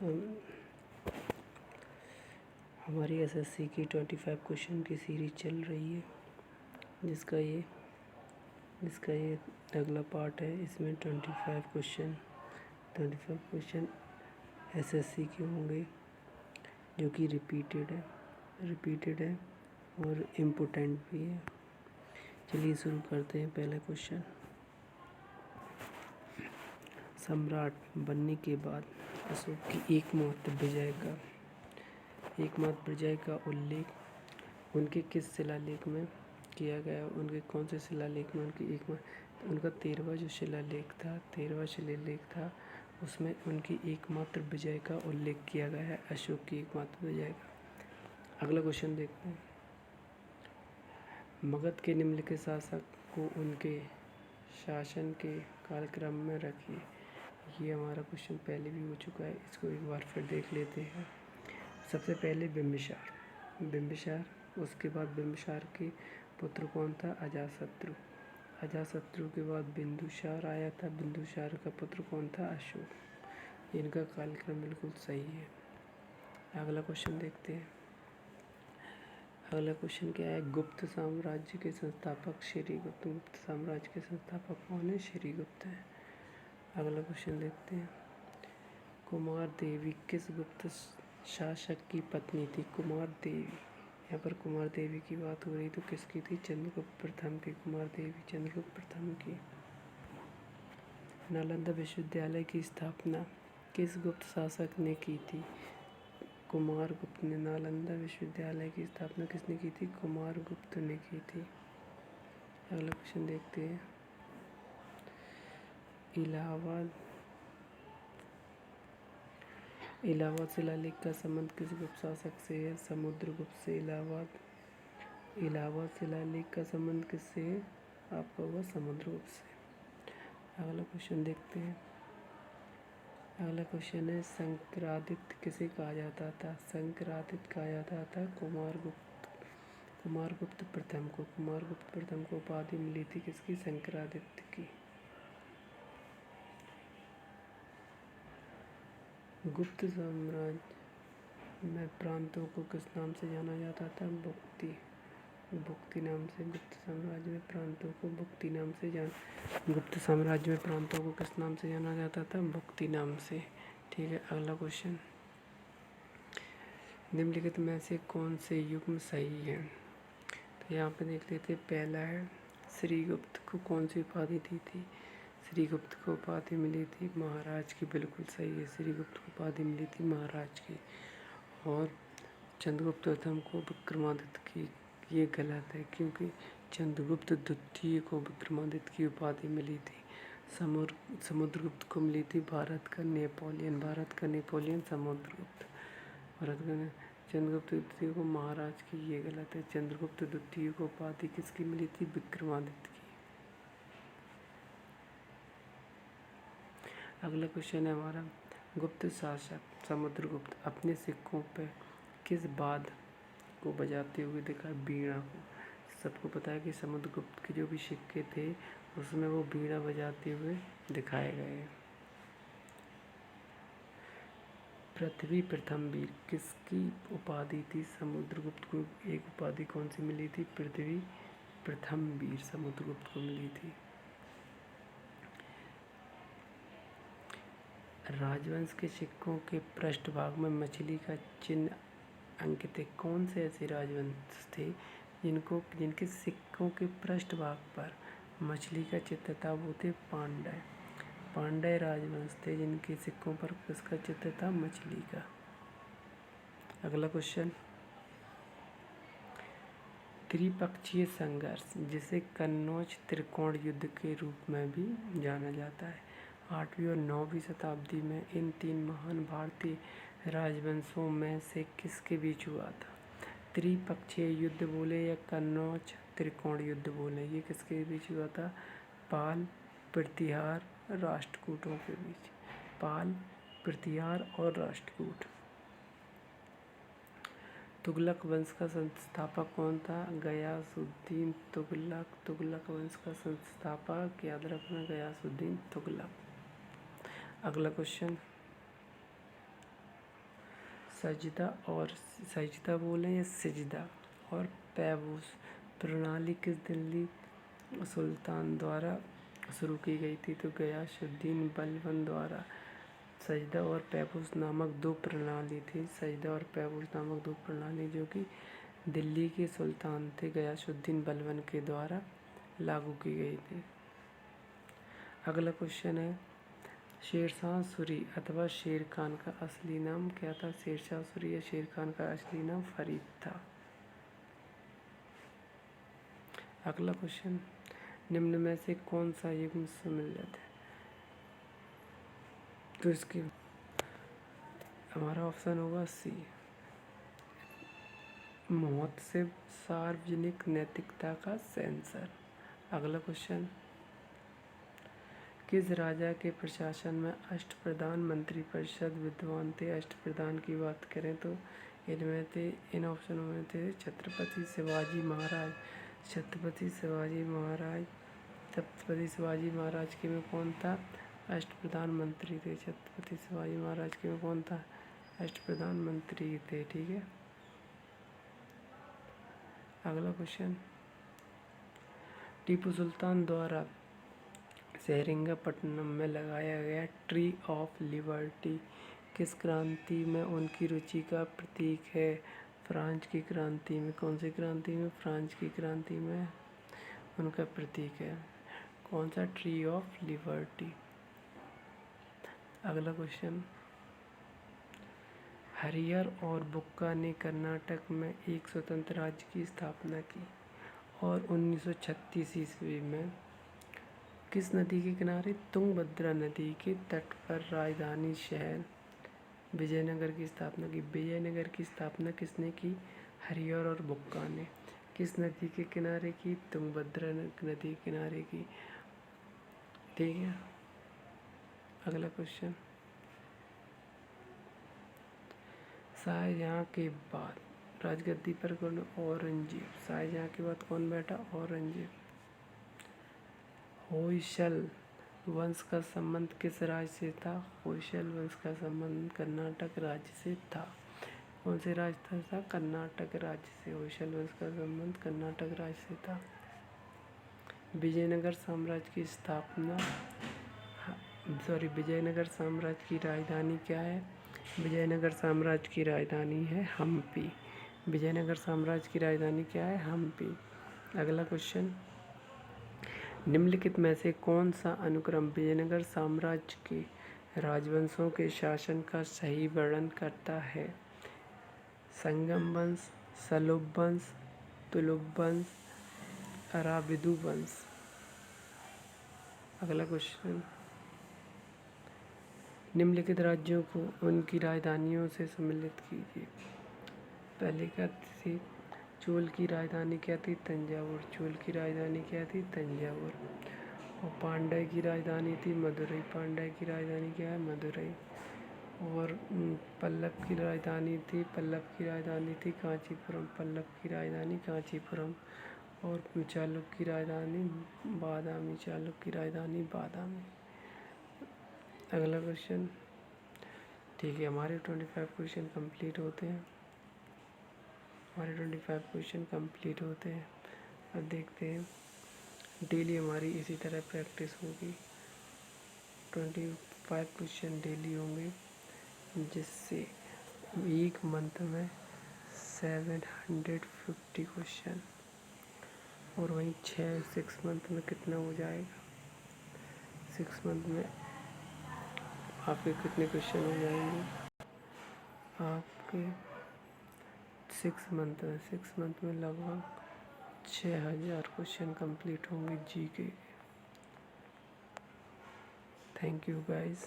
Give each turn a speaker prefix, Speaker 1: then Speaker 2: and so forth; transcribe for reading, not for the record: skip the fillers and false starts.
Speaker 1: हम- हमारी एसएससी की 25 क्वेश्चन की सीरीज चल रही है, जिसका ये अगला पार्ट है। इसमें 25 क्वेश्चन एसएससी के होंगे, जो कि रिपीटेड है और इम्पोर्टेंट भी है। चलिए शुरू करते हैं। पहला क्वेश्चन, सम्राट बनने के बाद अशोक की एकमात्र विजय का उल्लेख उनके किस शिलालेख में किया गया? उनके कौन से शिलालेख में उनका 13वां जो शिलालेख था उसमें उनकी एकमात्र विजय का उल्लेख किया गया है, अशोक की एकमात्र विजय का। अगला क्वेश्चन देखते हैं। मगध के निम्नलिखित शासक को उनके शासन के कालक्रम में रखिए। ये हमारा क्वेश्चन पहले भी हो चुका है, इसको एक बार फिर देख लेते हैं। सबसे पहले बिम्बिसार, उसके बाद बिम्बिसार के पुत्र कौन था? अजातशत्रु के बाद बिंदुसार आया था, बिंदुसार का पुत्र कौन था? अशोक। इनका कालक्रम बिल्कुल सही है। अगला क्वेश्चन देखते हैं। अगला क्वेश्चन क्या है? गुप्त साम्राज्य के संस्थापक श्रीगुप्त। गुप्त साम्राज्य के संस्थापक कौन है? श्रीगुप्त है। अगला क्वेश्चन देखते हैं। कुमार देवी किस गुप्त शासक की पत्नी थी? कुमार देवी, यहाँ पर कुमार देवी की बात हो रही तो किसकी थी? चंद्रगुप्त प्रथम की। कुमार देवी चंद्रगुप्त प्रथम की। नालंदा विश्वविद्यालय की स्थापना किस गुप्त शासक ने की थी? कुमार गुप्त ने। नालंदा विश्वविद्यालय की स्थापना किसने की थी? कुमार गुप्त ने की थी। अगला क्वेश्चन देखते हैं। इलाहाबाद शिलालेख का संबंध किस गुप्त शासक से है? समुद्रगुप्त से। इलाहाबाद शिलालेख का संबंध किससे है? आपका हुआ समुद्रगुप्त से। अगला क्वेश्चन देखते हैं। अगला क्वेश्चन है, शंकरादित्य किसे कहा जाता था? शंकरादित्य कहा जाता था कुमारगुप्त प्रथम को। कुमारगुप्त प्रथम को उपाधि मिली थी किसकी? शंकरादित्य की। गुप्त साम्राज्य में प्रांतों को किस नाम से जाना जाता था? बुक्ति नाम से। गुप्त साम्राज्य में प्रांतों को बुक्ति नाम से गुप्त साम्राज्य में प्रांतों को किस नाम से जाना जाता था? बुक्ति नाम से। ठीक है। अगला क्वेश्चन, निम्नलिखित में से कौन से युग्म सही है? तो यहाँ पे देख लेते। पहला है, श्रीगुप्त को कौन सी उपाधि दी थी? श्रीगुप्त को उपाधि मिली थी महाराज की। बिल्कुल सही है, श्रीगुप्त को उपाधि मिली थी महाराज की। और चंद्रगुप्त प्रथम को विक्रमादित्य की। ये गलत है, क्योंकि चंद्रगुप्त द्वितीय को विक्रमादित्य की उपाधि मिली थी। समुद्रगुप्त को मिली थी भारत का नेपोलियन। समुद्रगुप्त भारत का। चंद्रगुप्त द्वितीय को महाराज की। ये गलत है। चंद्रगुप्त द्वितीय को उपाधि किसकी मिली थी? विक्रमादित्य की। अगला क्वेश्चन है हमारा, गुप्त शासक समुद्रगुप्त अपने सिक्कों पर किस वाद्य को बजाते हुए दिखा? बीणा को। सबको पता है कि समुद्रगुप्त के जो भी सिक्के थे उसमें वो बीणा बजाते हुए दिखाए गए हैं। पृथ्वी प्रथम वीर किसकी उपाधि थी? समुद्रगुप्त को एक उपाधि कौन सी मिली थी? पृथ्वी प्रथम वीर समुद्रगुप्त को मिली थी। राजवंश के सिक्कों के पृष्ठभाग में मछली का चिन्ह अंकित है। कौन से ऐसे राजवंश थे जिनके सिक्कों के पृष्ठभाग पर मछली का चित्र था? वो थे पांड्य राजवंश थे, जिनके सिक्कों पर किसका चित्र था? मछली का। अगला क्वेश्चन, त्रिपक्षीय संघर्ष जिसे कन्नौज त्रिकोण युद्ध के रूप में भी जाना जाता है, 8वीं और 9वीं शताब्दी में इन 3 महान भारतीय राजवंशों में से किसके बीच हुआ था? त्रिपक्षीय युद्ध बोले या कन्नौज त्रिकोण युद्ध बोले, ये किसके बीच हुआ था? पाल, प्रतिहार, राष्ट्रकूटों के बीच। पाल, प्रतिहार और राष्ट्रकूट। तुगलक वंश का संस्थापक कौन था? गयासुद्दीन तुगलक। तुगलक वंश का संस्थापक, याद रखना, गयासुद्दीन तुगलक। अगला क्वेश्चन, सजदा बोलें या सिजदा और पैबूस प्रणाली किस दिल्ली सुल्तान द्वारा शुरू की गई थी? तो गयासुद्दीन बलबन द्वारा। सजदा और पैबूस नामक दो प्रणाली थी, सजदा और पैबूस नामक दो प्रणाली जो कि दिल्ली के सुल्तान थे गयासुद्दीन बलबन के द्वारा लागू की गई थी। अगला क्वेश्चन है, शेरशाह सूरी अथवा शेर खान का असली नाम क्या था? शेरशाह सूरी या शेर खान का असली नाम फरीद था। अगला क्वेश्चन, निम्न में से कौन सा युग्म सम्मिलित है? तो इसके हमारा ऑप्शन होगा सी, महोत्सव सार्वजनिक नैतिकता का सेंसर। अगला क्वेश्चन, किस राजा के प्रशासन में अष्टप्रधान मंत्रिपरिषद विद्वान थे? अष्टप्रधान की बात करें तो इनमें थे, इन ऑप्शनों में थे छत्रपति शिवाजी महाराज, छत्रपति शिवाजी महाराज, छत्रपति शिवाजी महाराज के में कौन था? अष्टप्रधान मंत्री थे। छत्रपति शिवाजी महाराज के में कौन था? अष्टप्रधान मंत्री थे। ठीक है। अगला क्वेश्चन, टीपू सुल्तान द्वारा सेरिंगापट्टनम में लगाया गया ट्री ऑफ लिबर्टी किस क्रांति में उनकी रुचि का प्रतीक है? फ्रांस की क्रांति में। कौन सी क्रांति में? फ्रांस की क्रांति में उनका प्रतीक है। कौन सा? Tree of liberty. अगला क्वेश्चन, हरियर और बुक्का ने कर्नाटक में एक स्वतंत्र राज्य की स्थापना की और 1936 ईस्वी में किस नदी के किनारे? तुंगभद्रा नदी के तट पर राजधानी शहर विजयनगर की स्थापना की। विजयनगर की स्थापना किसने की? हरियर और बुक्का ने। किस नदी के किनारे की? तुंगभद्रा नदी के किनारे की। ठीक है। अगला क्वेश्चन, शाहजहाँ के बाद राजगद्दी पर कौन? औरंगजेब। शाहजहाँ के बाद कौन बैठा? औरंगजेब। होयसल वंश का संबंध किस राज्य से था? होयसल वंश का संबंध कर्नाटक राज्य से था। कौन से राज्य से था? कर्नाटक राज्य से। होयसल वंश का संबंध कर्नाटक राज्य से था। विजयनगर साम्राज्य की स्थापना विजयनगर साम्राज्य की राजधानी क्या है? विजयनगर साम्राज्य की राजधानी है हम्पी। विजयनगर साम्राज्य की राजधानी क्या है? हम्पी। अगला क्वेश्चन, निम्नलिखित में से कौन सा अनुक्रम विजयनगर साम्राज्य के राजवंशों के शासन का सही वर्णन करता है? संगम वंश, सलुब वंश, तुलुक वंश, अराबिदु वंश। अगला क्वेश्चन, निम्नलिखित राज्यों को उनकी राजधानियों से सम्मिलित कीजिए। पहले क्या थी? चोल की राजधानी क्या थी? तंजावुर। चोल की राजधानी क्या थी? तंजावुर। और पांड्य की राजधानी थी मदुरई। पांड्य की राजधानी क्या है? मदुरई। और पल्लव की राजधानी थी कांचीपुरम। पल्लव की राजधानी कांचीपुरम। और चालुक्य की राजधानी बादामी। चालुक्य की राजधानी बादामी। अगला क्वेश्चन, ठीक है, हमारे 25 क्वेश्चन कंप्लीट होते हैं। अब देखते हैं, डेली हमारी इसी तरह प्रैक्टिस होगी। 25 क्वेश्चन डेली होंगे, जिससे एक मंथ में 750 क्वेश्चन, और वहीं 6 मंथ में कितना हो जाएगा? 6 मंथ में आपके कितने क्वेश्चन हो जाएंगे? आपके 6 मंथ में लगभग 6000 क्वेश्चन कंप्लीट होंगे जी के। Thank you guys.